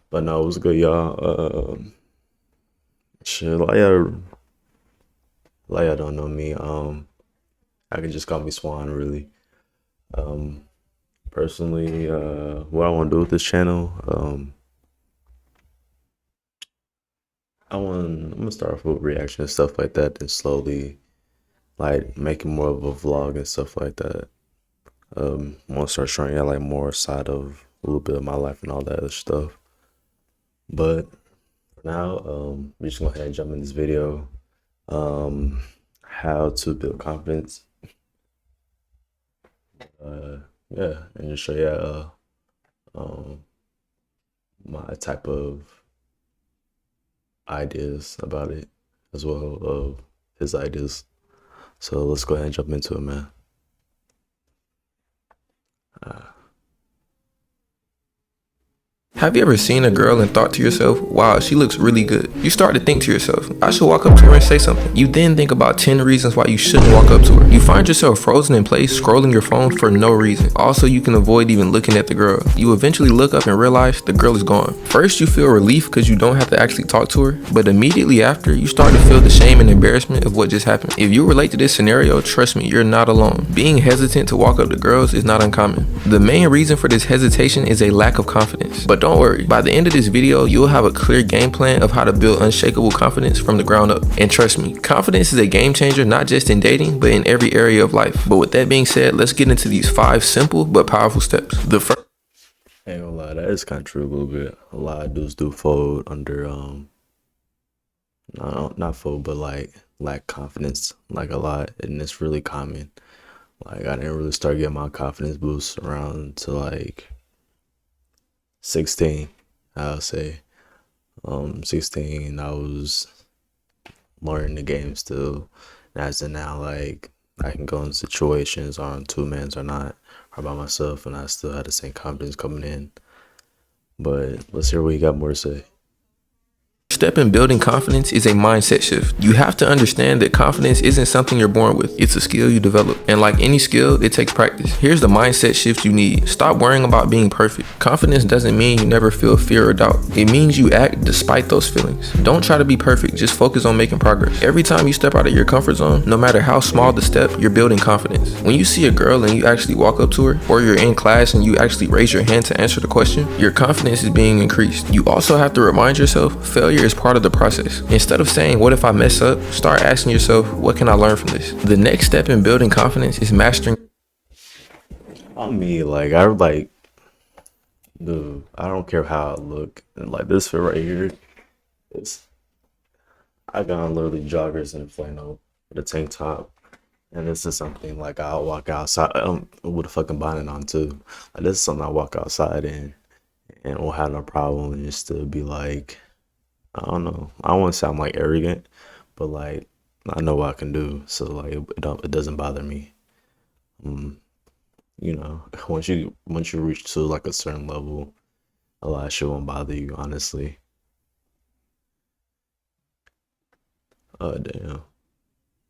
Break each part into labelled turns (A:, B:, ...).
A: But no, it was good, y'all. Shit, like y'all don't know me. I can just call me Swan, really. Um, Personally, what I want to do with this channel, I'm gonna start off with reaction and stuff like that, then slowly like making more of a vlog and stuff like that. I want to start showing y'all like more side of a little bit of my life and all that other stuff. But for now, we're just gonna go ahead and jump in this video. How to build confidence. Yeah, and just show you my type of ideas about it, as well of his ideas. So let's go ahead and jump into it, man.
B: Have you ever seen a girl and thought to yourself, wow, she looks really good? You start to think to yourself, I should walk up to her and say something. You then think about 10 reasons why you shouldn't walk up to her. You find yourself frozen in place, scrolling your phone for no reason. Also, you can avoid even looking at the girl. You eventually look up and realize the girl is gone. First, you feel relief because you don't have to actually talk to her, but immediately after, you start to feel the shame and embarrassment of what just happened. If you relate to this scenario, trust me, you're not alone. Being hesitant to walk up to girls is not uncommon. The main reason for this hesitation is a lack of confidence. But don't worry, by the end of this video, you'll have a clear game plan of how to build unshakable confidence from the ground up. And trust me, confidence is a game changer not just in dating, but in every area of life. But with that being said, let's get into these 5 simple but powerful steps. The first
A: Ain't gonna lie, that is kind of true a little bit. A lot of dudes do fold under not fold, but like lack confidence, like a lot, and it's really common. Like I didn't really start getting my confidence boost around to like 16, I'll say. 16, I was learning the game still. And as of now, like I can go in situations on two mans or not, or by myself, and I still had the same confidence coming in. But let's hear what you got more to say.
B: step in building confidence is a mindset shift. You have to understand that confidence isn't something you're born with. It's a skill you develop. And like any skill, it takes practice. Here's the mindset shift you need. Stop worrying about being perfect. Confidence doesn't mean you never feel fear or doubt. It means you act despite those feelings. Don't try to be perfect. Just focus on making progress. Every time you step out of your comfort zone, no matter how small the step, you're building confidence. When you see a girl and you actually walk up to her, or you're in class and you actually raise your hand to answer the question, your confidence is being increased. You also have to remind yourself, failure is part of the process. Instead of saying, what if I mess up? Start asking yourself, what can I learn from this? The next step in building confidence is mastering.
A: On me, like I like, dude, I don't care how I look. And like this fit right here, it's I got on literally joggers and a flannel with a tank top. And this is something like I'll walk outside with a fucking bonnet on too. Like this is something I walk outside in and won't have no problem and just to be like, I don't know. I don't want to sound like arrogant, but like I know what I can do. So like it doesn't bother me. Um, you know, once you reach to like a certain level, a lot of shit won't bother you, honestly. Damn.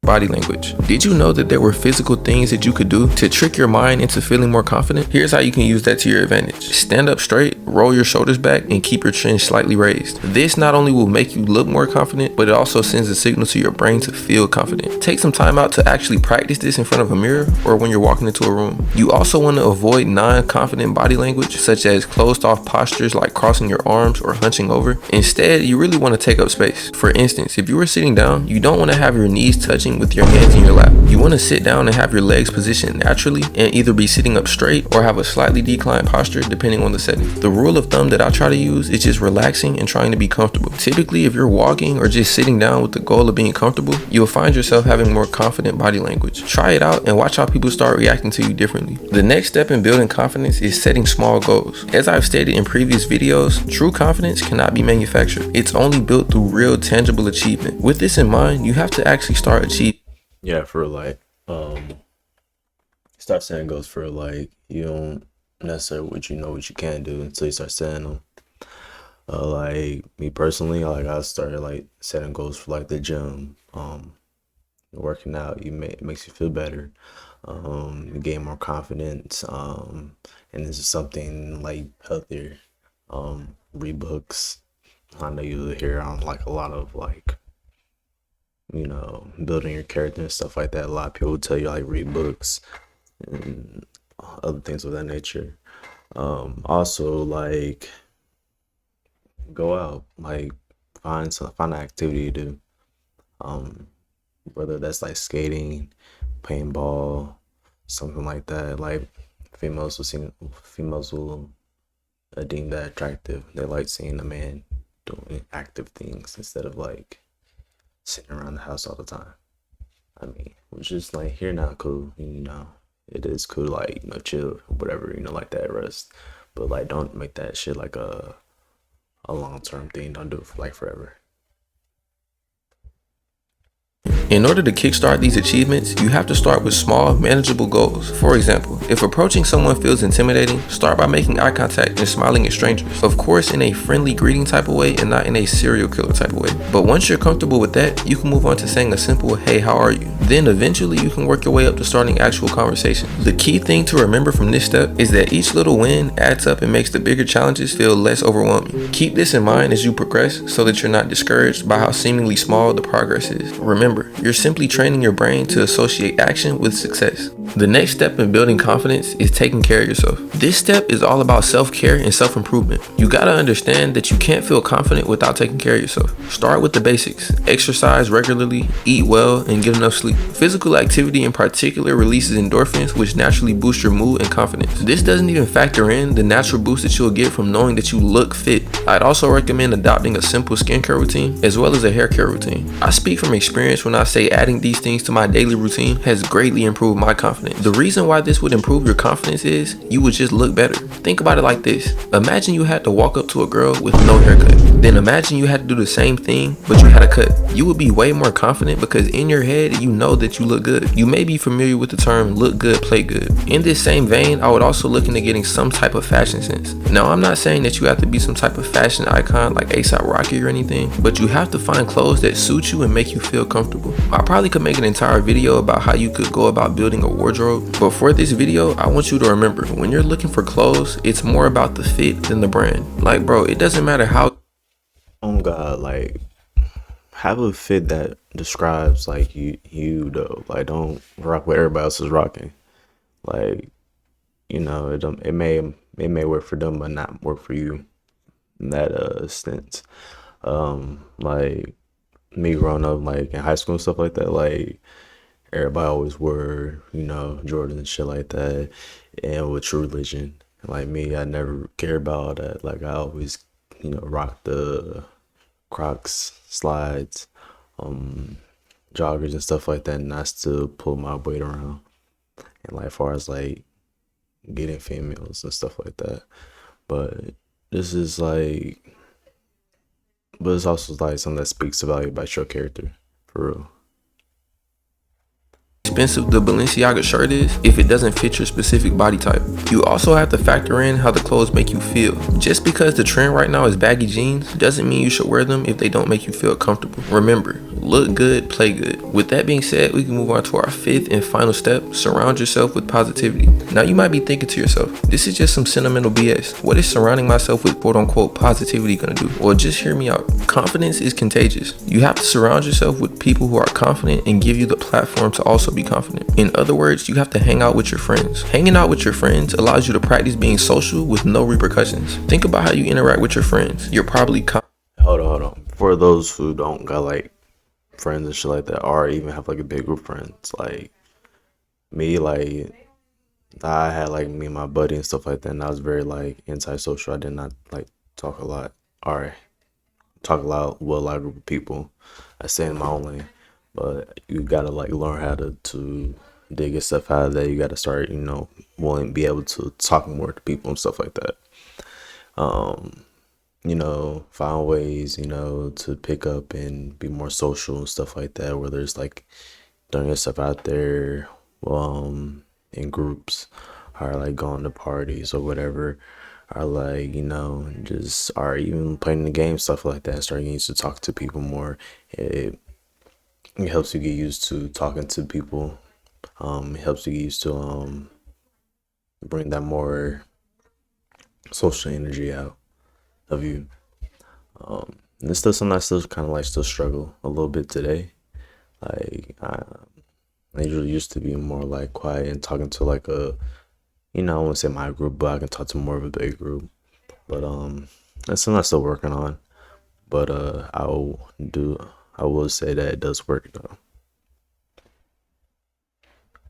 B: Body language. Did you know that there were physical things that you could do to trick your mind into feeling more confident? Here's how you can use that to your advantage. Stand up straight, roll your shoulders back, and keep your chin slightly raised. This not only will make you look more confident, but it also sends a signal to your brain to feel confident. Take some time out to actually practice this in front of a mirror or when you're walking into a room. You also want to avoid non-confident body language, such as closed off postures like crossing your arms or hunching over. Instead, you really want to take up space. For instance, if you were sitting down, you don't want to have your knees touching with your hands in your lap. You want to sit down and have your legs positioned naturally and either be sitting up straight or have a slightly declined posture depending on the setting. The rule of thumb that I try to use is just relaxing and trying to be comfortable. Typically, if you're walking or just sitting down with the goal of being comfortable, you'll find yourself having more confident body language. Try it out and watch how people start reacting to you differently. The next step in building confidence is setting small goals. As I've stated in previous videos, true confidence cannot be manufactured. It's only built through real tangible achievement. With this in mind, you have to actually start achieving.
A: Yeah, for like, start setting goals for like you don't necessarily what you know what you can do until you start setting them. Like me personally, like I started like setting goals for like the gym. Working out, it makes you feel better. You gain more confidence. And this is something like healthier. read books. I know you hear on like a lot of like, building your character and stuff like that. A lot of people tell you like read books and other things of that nature. Also like go out, like find an activity to do. Um, Whether that's like skating, paintball, something like that. Like females will deem that attractive. They like seeing a man doing active things instead of like sitting around the house all the time. I mean, which is like here now cool, it is cool, like, chill, whatever, like that rest. But like don't make that shit like a long term thing. Don't do it for like forever.
B: In order to kickstart these achievements, you have to start with small, manageable goals. For example, if approaching someone feels intimidating, start by making eye contact and smiling at strangers. Of course, in a friendly greeting type of way and not in a serial killer type of way. But once you're comfortable with that, you can move on to saying a simple, "Hey, how are you?" Then eventually you can work your way up to starting actual conversations. The key thing to remember from this step is that each little win adds up and makes the bigger challenges feel less overwhelming. Keep this in mind as you progress so that you're not discouraged by how seemingly small the progress is. Remember, you're simply training your brain to associate action with success. The next step in building confidence is taking care of yourself. This step is all about self-care and self-improvement. You gotta understand that you can't feel confident without taking care of yourself. Start with the basics. Exercise regularly, eat well, and get enough sleep. Physical activity in particular releases endorphins, which naturally boost your mood and confidence. This doesn't even factor in the natural boost that you'll get from knowing that you look fit. I'd also recommend adopting a simple skincare routine as well as a hair care routine. I speak from experience when I say adding these things to my daily routine has greatly improved my confidence. The reason why this would improve your confidence is you would just look better. Think about it like this. Imagine you had to walk up to a girl with no haircut. Then imagine you had to do the same thing, but you had a cut. You would be way more confident because in your head, you know that you look good. You may be familiar with the term look good, play good. In this same vein, I would also look into getting some type of fashion sense. Now, I'm not saying that you have to be some type of fashion icon like A$AP Rocky or anything, but you have to find clothes that suit you and make you feel comfortable. I probably could make an entire video about how you could go about building a wardrobe, but for this video, I want you to remember, when you're looking for clothes, it's more about the fit than the brand. Like, bro, it doesn't matter how.
A: Oh God, like have a fit that describes like you though. Like don't rock what everybody else is rocking. Like, it may work for them but not work for you in that sense. Like me growing up like in high school and stuff like that, like everybody always wore, Jordan and shit like that, and with True Religion. Like me, I never cared about all that. Like I always, rock the Crocs, slides, joggers and stuff like that, and I still pull my weight around. And like, as far as like getting females and stuff like that, but this is like, but it's also like something that speaks about your character, for real.
B: Expensive the Balenciaga shirt is if it doesn't fit your specific body type. You also have to factor in how the clothes make you feel. Just because the trend right now is baggy jeans doesn't mean you should wear them if they don't make you feel comfortable. Remember, look good, play good. With that being said, we can move on to our fifth and final step: surround yourself with positivity. Now you might be thinking to yourself, this is just some sentimental BS. What is surrounding myself with quote unquote positivity gonna do? Well, just hear me out. Confidence is contagious. You have to surround yourself with people who are confident and give you the platform to also be confident. In other words, you have to hang out with your friends. Hanging out with your friends allows you to practice being social with no repercussions. Think about how you interact with your friends. You're probably
A: Hold on. For those who don't got like friends and shit like that, or even have like a big group of friends, like me, like I had like me and my buddy and stuff like that, and I was very like antisocial. I did not like talk a lot, or talk a lot with a lot of group of people. I stay in my own lane, but you gotta like learn how to dig yourself out of that. You gotta start, wanting be able to talk more to people and stuff like that. Um, find ways, to pick up and be more social and stuff like that, where there's like throwing yourself out there, in groups, or like going to parties or whatever, or like, just, or even playing the game, stuff like that, starting getting used to talk to people more. It helps you get used to talking to people. It helps you get used to bring that more social energy out. of you. And it's still something I still kind of like still struggle a little bit today. Like I usually used to be more like quiet and talking to like a, I wouldn't say my group, but I can talk to more of a big group. But that's something I'm still working on. But I will say that it does work though.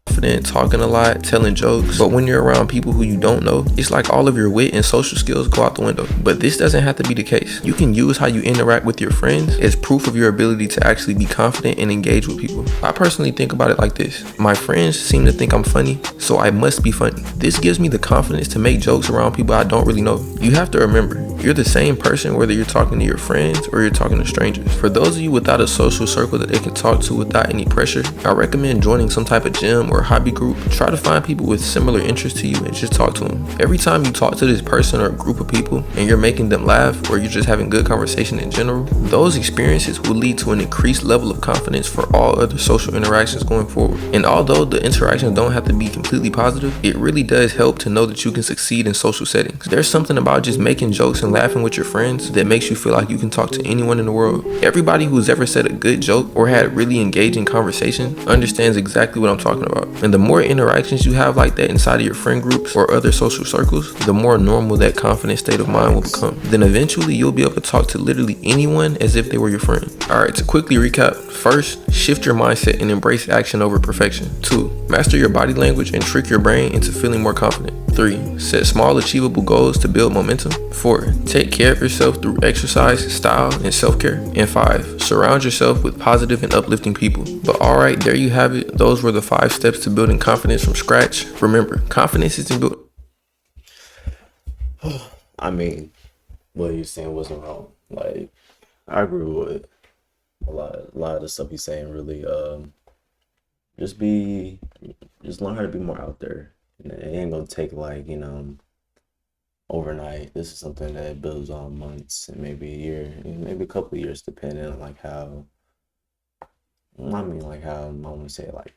B: Confident, talking a lot, telling jokes, but when you're around people who you don't know, it's like all of your wit and social skills go out the window. But this doesn't have to be the case. You can use how you interact with your friends as proof of your ability to actually be confident and engage with people. I personally think about it like this: my friends seem to think I'm funny, so I must be funny. This gives me the confidence to make jokes around people I don't really know. You have to remember, you're the same person whether you're talking to your friends or you're talking to strangers. For those of you without a social circle that they can talk to without any pressure, I recommend joining some type of gym or hobby group. Try to find people with similar interests to you and just talk to them. Every time you talk to this person or a group of people and you're making them laugh or you're just having good conversation in general, those experiences will lead to an increased level of confidence for all other social interactions going forward. And although the interactions don't have to be completely positive, it really does help to know that you can succeed in social settings. There's something about just making jokes and laughing with your friends that makes you feel like you can talk to anyone in the world. Everybody who's ever said a good joke or had really engaging conversation understands exactly what I'm talking about. And the more interactions you have like that inside of your friend groups or other social circles, the more normal that confident state of mind will become. Then eventually you'll be able to talk to literally anyone as if they were your friend. Alright, to quickly recap: first, shift your mindset and embrace action over perfection. 2, master your body language and trick your brain into feeling more confident. 3, set small achievable goals to build momentum. 4, take care of yourself through exercise, style, and self-care. And 5, surround yourself with positive and uplifting people. But alright, there you have it. Those were the 5 steps to building confidence from scratch. Remember, confidence isn't built.
A: I mean, what you're saying wasn't wrong. Like, I agree with a lot of the stuff he's saying. Really, just be, just learn how to be more out there. And it ain't gonna take like overnight. This is something that builds on months and maybe a year, and maybe a couple of years, depending on like how. I mean, like how I want to say like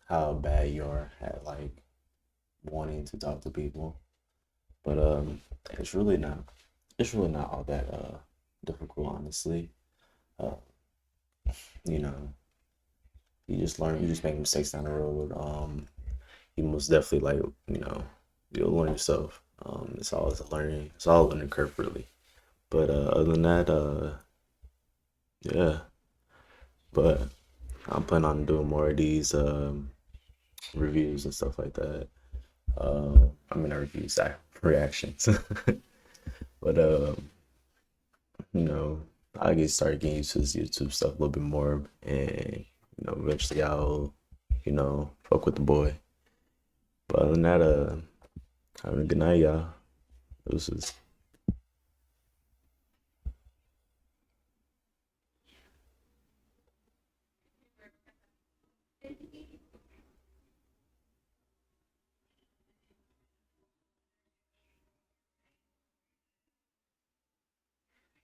A: how bad you are at like wanting to talk to people. But it's really not. It's really not all that difficult, honestly. Uh, you know, you just learn. You just make mistakes down the road. You most definitely like you'll learn yourself. It's always a learning. It's all a learning curve, really. But other than that, yeah. But I'm planning on doing more of these reviews and stuff like that. I mean, not reviews, sorry, reactions. But you know, I get started getting used to this YouTube stuff a little bit more, and eventually I'll, fuck with the boy. But other than that, have a good night, y'all. This is.